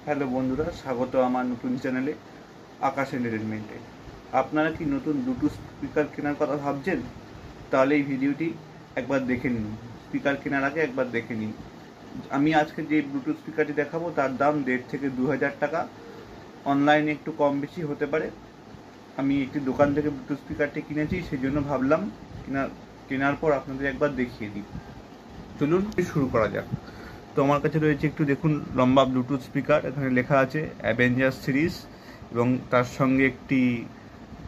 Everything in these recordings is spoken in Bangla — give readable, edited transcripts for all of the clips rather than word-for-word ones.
হ্যালো বন্ধুরা, স্বাগত আমার নতুন চ্যানেলে আকাশ এন্টারটেনমেন্টে। আপনারা কি নতুন ব্লুটুথ স্পিকার কেনার কথা ভাবছেন? তাহলে এই ভিডিওটি একবার দেখে নিন। স্পিকার কেনার আগে একবার দেখে নিন। আমি আজকে যে ব্লুটুথ স্পিকারটি দেখাবো তার দাম 1.5 থেকে 2,000 টাকা। অনলাইনে একটু কম বেশি হতে পারে। আমি একটি দোকান থেকে ব্লুটুথ স্পিকারটি কিনেছি, সেই জন্য ভাবলাম কেনার পর আপনাদের একবার দেখিয়ে দিই। চলুন শুরু করা যাক। তো আমার কাছে রয়েছে একটু দেখুন লম্বা ব্লুটুথ স্পিকার। এখানে লেখা আছে অ্যাভেঞ্জার্স সিরিজ এবং তার সঙ্গে একটি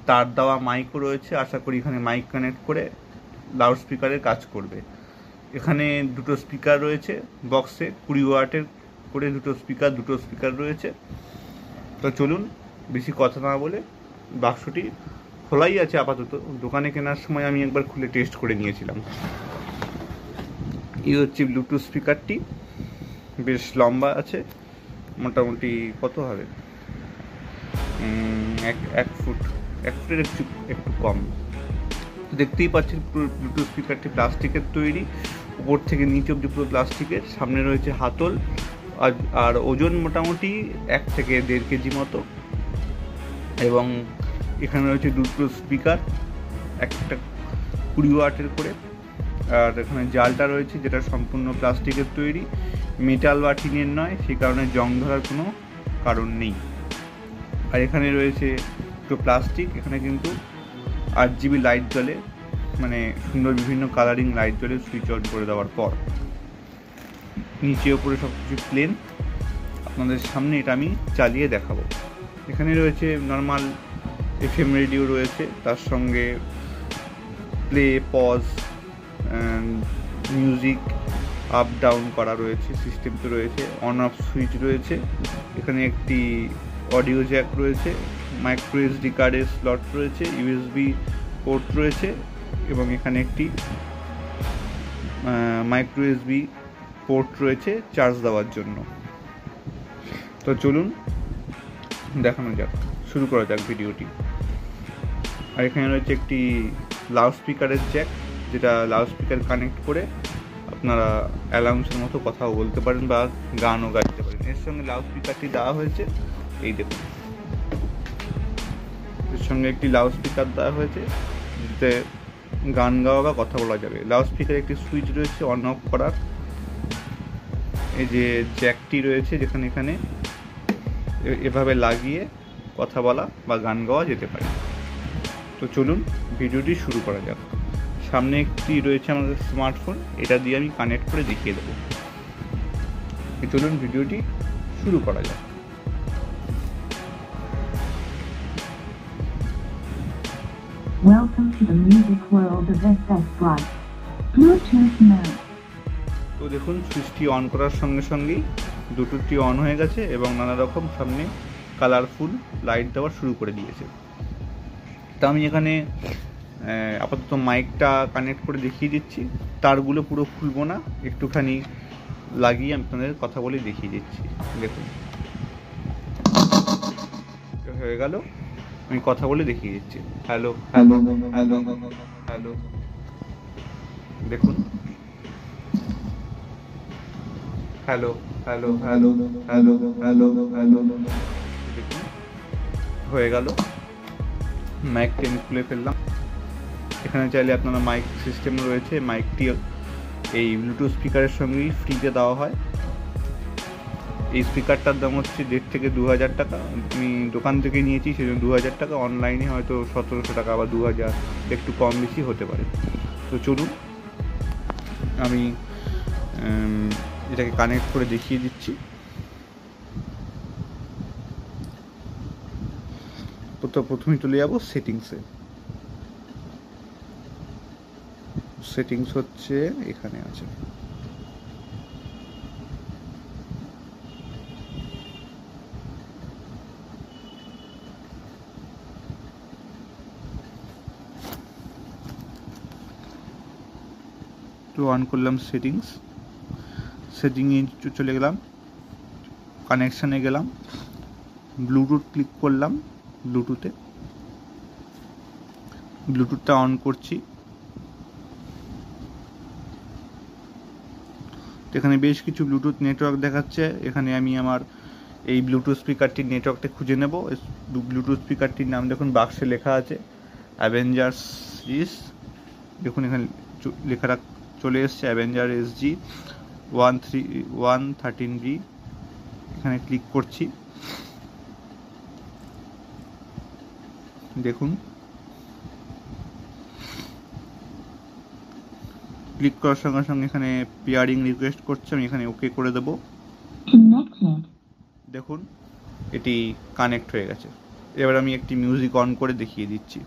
তার দেওয়া মাইকও রয়েছে। আশা করি এখানে মাইক কানেক্ট করে লাউড স্পিকারের কাজ করবে। এখানে দুটো স্পিকার রয়েছে বক্সে, 20 ওয়াটের করে দুটো স্পিকার রয়েছে। তো চলুন বেশি কথা না বলে, বাক্সটি খোলাই আছে আপাতত, দোকানে কেনার সময় আমি একবার খুলে টেস্ট করে নিয়েছিলাম। এই হচ্ছে ব্লুটুথ স্পিকারটি, বেশ লম্বা আছে, মোটামুটি কত হবে, এক ফুটের একটু কম। দেখতেই পাচ্ছেন ব্লুটুথ স্পিকারটি প্লাস্টিকের তৈরি, উপর থেকে নিচে অবধি পুরো প্লাস্টিকের। সামনে রয়েছে হাতল, আর ওজন মোটামুটি 1 থেকে 1.5 কেজি মতো। এবং এখানে রয়েছে দুটো স্পিকার, একটা 20 ওয়াটের করে। আর এখানে জালটা রয়েছে যেটা সম্পূর্ণ প্লাস্টিকের তৈরি, মেটাল বা টিনের নয়, সেই কারণে জং ধরার কোনো কারণ নেই। আর এখানে রয়েছে একটু প্লাস্টিক, এখানে কিন্তু 8GB লাইট জ্বলে, মানে সুন্দর বিভিন্ন কালারিং লাইট জ্বলে সুইচ অন করে দেওয়ার পর। নিচে ওপরে সব কিছু প্লেন। আপনাদের সামনে এটা আমি চালিয়ে দেখাবো। এখানে রয়েছে নর্মাল FM রেডিও রয়েছে, তার সঙ্গে play, pause, music up down করা রয়েছে, সিস্টেম তো রয়েছে, অন অফ সুইচ রয়েছে। এখানে একটি অডিও জ্যাক রয়েছে, মাইক্রো SD কার্ডের স্লট রয়েছে, USB পোর্ট রয়েছে এবং এখানে একটি মাইক্রো USB পোর্ট রয়েছে চার্জ দেওয়ার জন্য। তো চলুন দেখানো যাক, শুরু করা যাক ভিডিওটি। আর এখানে রয়েছে একটি লাউড স্পিকারের জ্যাক, যেটা লাউড স্পিকার কানেক্ট করে আপনারা অ্যালাউন্সের মতো কথাও বলতে পারেন বা গানও গাইতে পারেন। এর সঙ্গে লাউড স্পিকারটি দেওয়া হয়েছে, এই দেখুন, এর সঙ্গে একটি লাউড স্পিকার দেওয়া হয়েছে যাতে গান গাওয়া বা কথা বলা যাবে। লাউড স্পিকারে একটি সুইচ রয়েছে অন অফ করার। এই যে জ্যাকটি রয়েছে, যেখানে এখানে এভাবে লাগিয়ে কথা বলা বা গান গাওয়া যেতে পারে। তো চলুন ভিডিওটি শুরু করা যাক। সামনে একটি রয়েছে আমাদের স্মার্টফোন, এটা দিয়ে আমি কানেক্ট করে দেখিয়ে দেবো। চলুন ভিডিওটি শুরু করা যাক। Welcome to the music world of SS+. Bluetooth mode. তো দেখুন সুইচটি অন করার সঙ্গে সঙ্গেই ব্লুটুথটি অন হয়ে গেছে এবং নানা রকম সামনে কালারফুল লাইট দেওয়া শুরু করে দিয়েছে। তা আমি এখানে আপাতত মাইকটা কানেক্ট করে দেখিয়ে দিচ্ছি। তারগুলো পুরো খুলবো না, একটুখানি লাগিয়ে আপনাদের কথা বলে দেখিয়ে দিচ্ছি। দেখুন হয়ে গেল, আমি কথা বলে দেখিয়ে দিচ্ছি। হ্যালো হ্যালো হ্যালো হ্যালো, দেখুন, hello hello hello hello hello hello, দেখুন হয়ে গেল। মাইকটি আমি খুলে ফেললাম। এখানে চাইলে আপনারা মাইক সিস্টেম রয়েছে, মাইকটি এই ব্লুটুথ স্পিকারের সঙ্গেই ফ্রিতে দেওয়া হয়। এই স্পিকারটার দাম হচ্ছে 1.5 থেকে 2,000 টাকা। আমি দোকান থেকে নিয়েছি, সেজন্য 2,000 টাকা। অনলাইনে হয়তো 1,700 টাকা বা 2,000, একটু কম বেশি হতে পারে। তো চলুন আমি এটাকে কানেক্ট করে দেখিয়ে দিচ্ছি। প্রথমেই চলে যাব সেটিংসে। সেটিংস হচ্ছে এখানে আছে। তো অন করলাম সেটিংয়ে চলে গেলাম, কানেকশানে গেলাম, ব্লুটুথ ক্লিক করলাম। ব্লুটুথটা অন করছি। এখানে বেশ কিছু ব্লুটুথ নেটওয়ার্ক দেখাচ্ছে। এখানে আমি আমার এই ব্লুটুথ স্পিকারটির নেটওয়ার্কটা খুঁজে নেব। ব্লুটুথ স্পিকারটির নাম দেখুন বাক্সে লেখা আছে অ্যাভেঞ্জার্স সিরিজ। দেখুন এখানে লেখাটা চলে এসছে অ্যাভেঞ্জার SG 113B। এখানে ক্লিক করছি। দেখুন ক্লিক করার সঙ্গে সঙ্গে এখানে পেয়ারিং রিকোয়েস্ট করছে, আমি এখানে ওকে করে দেব। Connected. দেখুন এটি কানেক্ট হয়ে গেছে। এবার আমি একটি মিউজিক অন করে দেখিয়ে দিচ্ছি।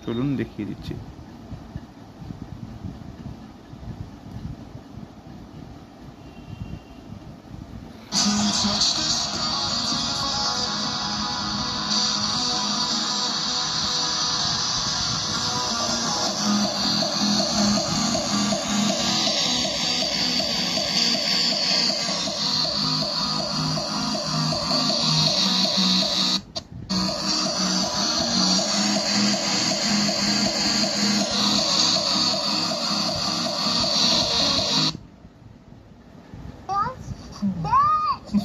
চলুন দেখিয়ে দিচ্ছি।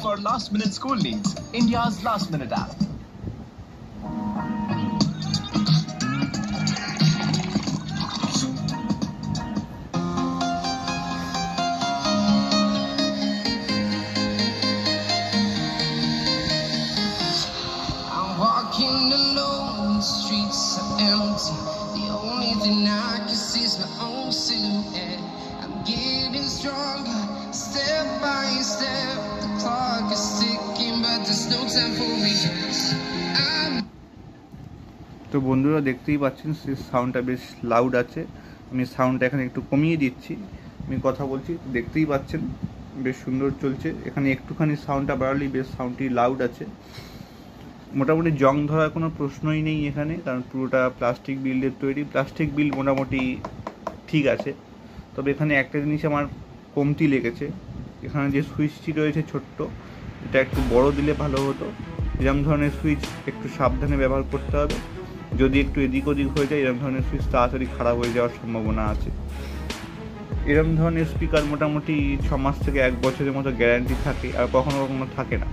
For last minute school needs, India's last minute app. I'm walking alone, the streets are empty. The only thing I can see is my own silhouette. I'm getting stronger, step by step. The clock is ticking, but there's no time for me. তো বন্ধুরা দেখতেই পাচ্ছেন সাউন্ডটা বেশ লাউড আছে। আমি সাউন্ডটা এখানে একটু কমিয়ে দিচ্ছি। আমি কথা বলছি, দেখতেই পাচ্ছেন বেশ সুন্দর চলছে। এখানে একটুখানি সাউন্ডটা বাড়ালেই বেশ সাউন্ডটি লাউড আছে। মোটামুটি জং ধরার কোনো প্রশ্নই নেই এখানে, কারণ পুরোটা প্লাস্টিক বিল্ডের তৈরি। প্লাস্টিক বিল্ড মোটামুটি ঠিক আছে, তবে এখানে একটা জিনিস আমার কমতি লেগেছে। এখানে যে সুইচটি রয়েছে ছোট্ট, এটা একটু বড় দিলে ভালো হতো। এরকম ধরনের সুইচ একটু সাবধানে ব্যবহার করতে হবে। যদি একটু এদিক ওদিক হয়ে যায়, এরকম ধরনের সুইচ তাড়াতাড়ি খারাপ হয়ে যাওয়ার সম্ভাবনা আছে। এরকম ধরনের স্পিকার মোটামুটি 6 মাস থেকে 1 বছরের মতো গ্যারান্টি থাকে, আর কখনো কখনো থাকে না।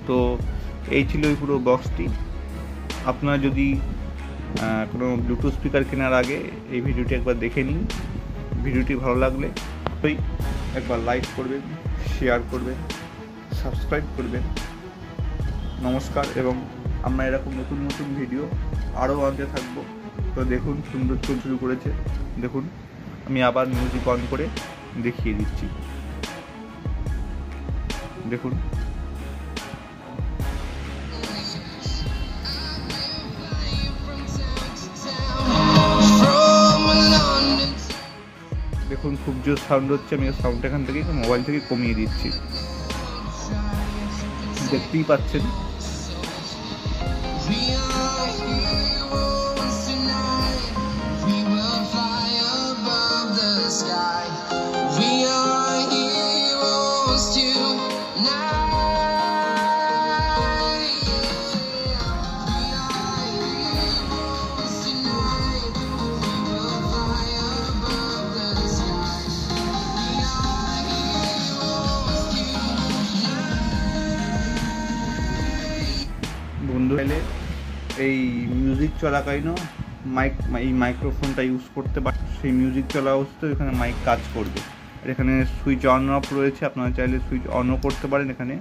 তো এই ছিল এই পুরো বক্সটি। আপনারা যদি কোনো ব্লুটুথ স্পিকার কেনার আগে এই ভিডিওটি একবার দেখে নিন। ভিডিওটি ভালো লাগলে অবশ্যই একবার লাইক করবেন, শেয়ার করবেন, সাবস্ক্রাইব করবেন। নমস্কার, এবং আমরা এরকম নতুন নতুন ভিডিও আরও আনতে থাকবো। তো দেখুন সুন্দর শুরু করেছে। দেখুন আমি আবার মিউজিক অন করে দেখিয়ে দিচ্ছি। দেখুন দেখুন খুব জোর সাউন্ড হচ্ছে। আমি সাউন্ডটা এখান থেকে মোবাইল থেকে কমিয়ে দিচ্ছি। দেখতেই পাচ্ছেন। বন্ধু এলে এই মিউজিক চলাকালীনও এই মাইক্রোফোনটা ইউজ করতে পারে। সেই মিউজিক চলা অবস্থায় এখানে মাইক কাজ করবে। আর এখানে সুইচ অন অফ রয়েছে, আপনারা চাইলে সুইচ অনও করতে পারেন, এখানে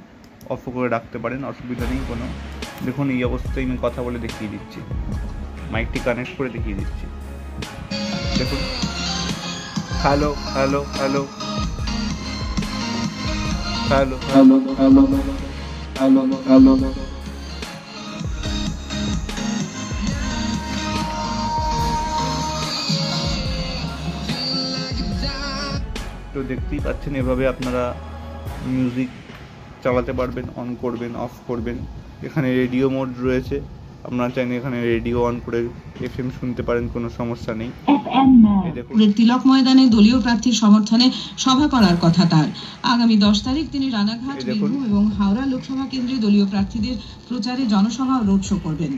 অফও করে রাখতে পারেন, অসুবিধা নেই কোনো। দেখুন এই অবস্থায় আমি কথা বলে দেখিয়ে দিচ্ছি, মাইকটি কানেক্ট করে দেখিয়ে দিচ্ছি। দেখুন hello hello hello hello hello hello hello hello. তো দেখতেই পাচ্ছেন, এভাবে আপনারা মিউজিক চালাতে পারবেন, অন করবেন, অফ করবেন। এখানে রেডিও মোড রয়েছে, আপনারা চাইলে এখানে রেডিও অন করে FM শুনতে পারেন, কোনো সমস্যা নেই। তিলক ময়দানে দলীয় প্রার্থীর সমর্থনে সভা করার কথা তার। আগামী 10 তারিখ তিনি রানাঘাট, বীরভূম এবং হাওড়া লোকসভা কেন্দ্রে দলীয় প্রার্থীদের প্রচারে জনসভা ও রোড শো করবেন।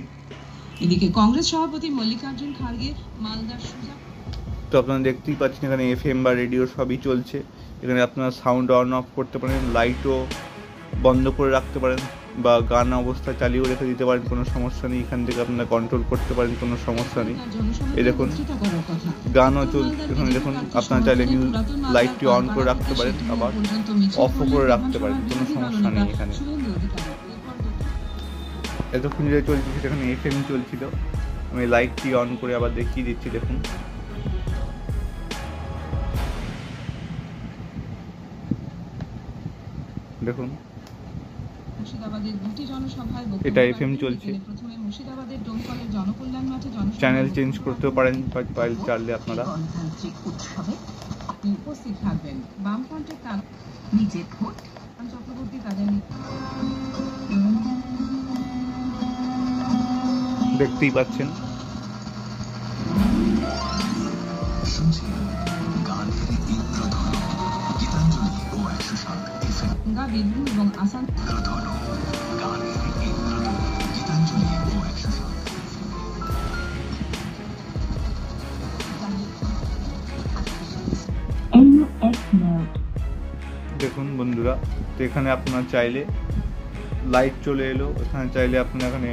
এদিকে কংগ্রেস সভাপতি মল্লিকার্জুন খার্গে মালদার সুজা তো আপনারা দেখতেই পাচ্ছেন এখানে FM বা রেডিও সবই চলছে। এখানে আপনারা সাউন্ড অন অফ করতে পারেন, লাইটও বন্ধ করে রাখতে পারেন বা গান অবস্থায় চালিয়েও রেখে দিতে পারেন, কোনো সমস্যা নেই। এখান থেকে আপনারা কন্ট্রোল করতে পারেন, কোনো সমস্যা নেই। এই দেখুন গানও এখানে দেখুন আপনারা চাইলে লাইটটি অন করে রাখতে পারেন, আবার অফও করে রাখতে পারেন, কোনো সমস্যা নেই। এখানে এতক্ষণ যেটা চলছে সেখানে FM চলছিল, আমি লাইটটি অন করে আবার দেখিয়ে দিচ্ছি। দেখুন দেখুন এটা FM চলছে। চ্যানেল চেঞ্জ করতেও পারেন চাইলে আপনারা। উপস্থিত থাকবেন বামফ্রন্টের নিজের ভোট চক্রবর্তী তাদের দেখতেই পাচ্ছেন। বীরভূম এবং আসাম দেখুন বন্ধুরা, তো এখানে আপনার চাইলে লাইট চলে এলো, এখানে চাইলে আপনি এখানে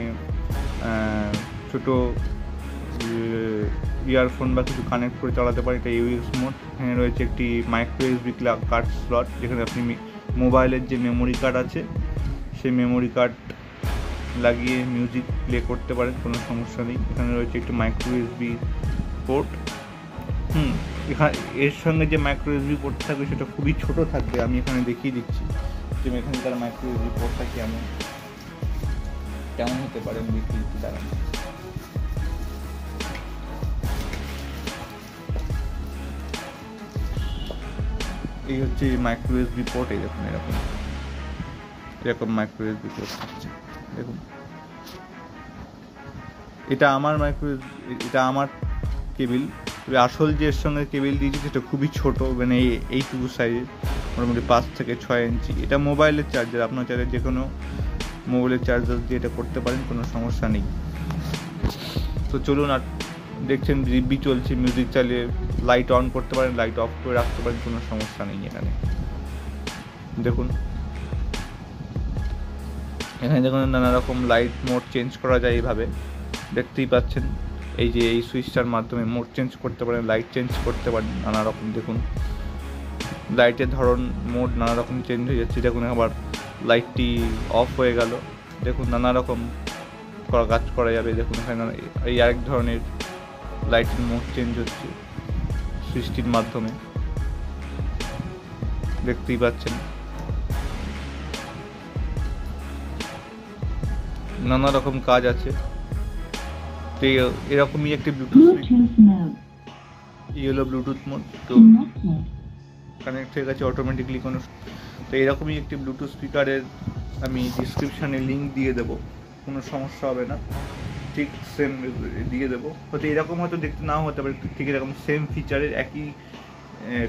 ছোট ইয়ারফোন বা কিছু কানেক্ট করে চালাতে পারেন। এটা ইউএস মোড। এখানে রয়েছে একটি মাইক্রো এসডি কার্ড স্লট, যেখানে আপনি মোবাইলের যে মেমোরি কার্ড আছে সেই মেমোরি কার্ড লাগিয়ে মিউজিক প্লে করতে পারেন, কোনো সমস্যা নেই। এখানে রয়েছে একটি মাইক্রো এসডি পোর্ট। এখানে এর সঙ্গে যে মাইক্রো এসডি পোর্ট থাকবে সেটা খুবই ছোট থাকবে। আমি এখানে দেখিয়ে দিচ্ছি যে এখানকার মাইক্রো এসডি পোর্টটা কেমন হতে পারে, আমি দেখিয়ে দিচ্ছি। দাঁড়ান, এই হচ্ছে মাইক্রো এসডি পোর্ট। এই দেখুন এরকম মাইক্রো এসডি পোর্ট থাকছে। দেখুন এটা আমার এটা আমার কেবিল। তবে আসল যে এর সঙ্গে কেবিল দিয়েছি সেটা খুবই ছোট, মানে এইটুকু সাইজের, মোটামুটি 5 থেকে 6 ইঞ্চি। এটা মোবাইলের চার্জার, আপনার চাইলে যে কোনো মোবাইলের চার্জার দিয়ে এটা করতে পারেন, কোনো সমস্যা নেই। তো চলুন, আর দেখছেন দিব্যি চলছে, মিউজিক চালিয়ে লাইট অন করতে পারেন, লাইট অফ করে রাখতে পারেন, কোনো সমস্যা নেই। এখানে দেখুন নানা রকম লাইট মোড চেঞ্জ করা যায় এইভাবে, দেখতেই পাচ্ছেন। এই যে এই সুইচটার মাধ্যমে মোড চেঞ্জ করতে পারেন, লাইট চেঞ্জ করতে পারেন নানা রকম। দেখুন লাইটের ধরন মোড নানা রকম চেঞ্জ হয়ে যাচ্ছে। দেখুন আবার লাইটটি অফ হয়ে গেল। দেখুন নানা রকম কাজ করা যাবে। দেখুন এখানে এই আরেক ধরনের লাইটের মোড চেঞ্জ হচ্ছে সুইচটির মাধ্যমে, দেখতেই পাচ্ছেন। নানা রকম কাজ আছে। তো এরকমই একটি ব্লুটুথ মোড, তো কানেক্ট হয়ে গেছে অটোমেটিকলি কোনো। তো এরকমই একটি ব্লুটুথ স্পিকারের আমি ডিসক্রিপশানে লিঙ্ক দিয়ে দেবো, কোনো সমস্যা হবে না। ঠিক সেম দিয়ে দেবো, হয়তো এরকম হয়তো দেখতে নাও হতে পারে, ঠিক এরকম সেম ফিচারের একই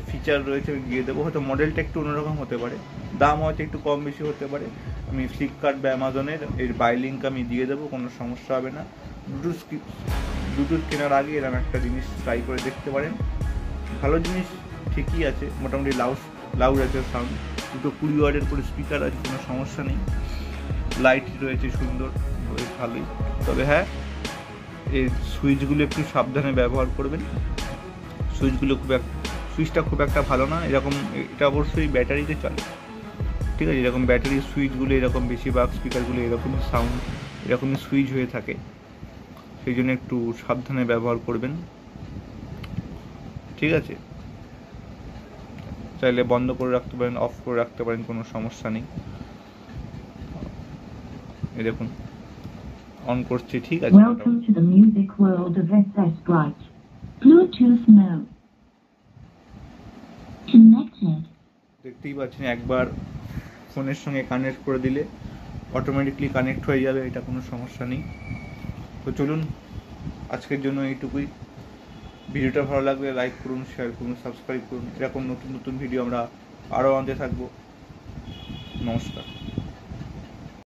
ফিচার রয়েছে আমি দিয়ে দেবো। হয়তো মডেলটা একটু অন্যরকম হতে পারে, দাম হয়তো একটু কম বেশি হতে পারে। আমি ফ্লিপকার্ট বা অ্যামাজনের এর বাই লিঙ্ক আমি দিয়ে দেবো, কোনো সমস্যা হবে না। ব্লুটুথ কেনার আগে এরকম একটা জিনিস ট্রাই করে দেখতে পারেন। ভালো জিনিস ঠিকই আছে, মোটামুটি লাউড আছে সাউন্ড। 220 ওয়াটের করে স্পিকার আছে, কোনো সমস্যা নেই। লাইট রয়েছে সুন্দর, ভালোই। তবে হ্যাঁ, এই সুইচগুলো একটু সাবধানে ব্যবহার করবেন। সুইচটা খুব একটা ভালো না। এটা অবশ্যই ব্যাটারিতে চলে, ঠিক আছে। এরকম ব্যাটারির সুইচগুলো এরকম, বেশিরভাগ স্পিকারগুলো এরকমই সাউন্ড, এরকমই সুইচ হয়ে থাকে, সেই জন্য একটু সাবধানে ব্যবহার করবেন, ঠিক আছে। চাইলে বন্ধ করে রাখতে পারেন, অফ করে রাখতে পারেন, কোনো সমস্যা নেই। এই দেখুন অন করছি, ঠিক আছে। Welcome to the music world of SS Bright. Bluetooth mode. Connected. দেখতেই পাচ্ছেন, একবার ফোনের সঙ্গে কানেক্ট করে দিলে অটোমেটিকলি কানেক্ট হয়ে যাবে, এটা কোনো সমস্যা নেই। তো চলুন, আজকের জন্য এইটুকুই। ভিডিওটা ভালো লাগলে লাইক করুন, শেয়ার করুন, সাবস্ক্রাইব করুন। এরকম নতুন নতুন ভিডিও আমরা আরও আনতে থাকবো। নমস্কার।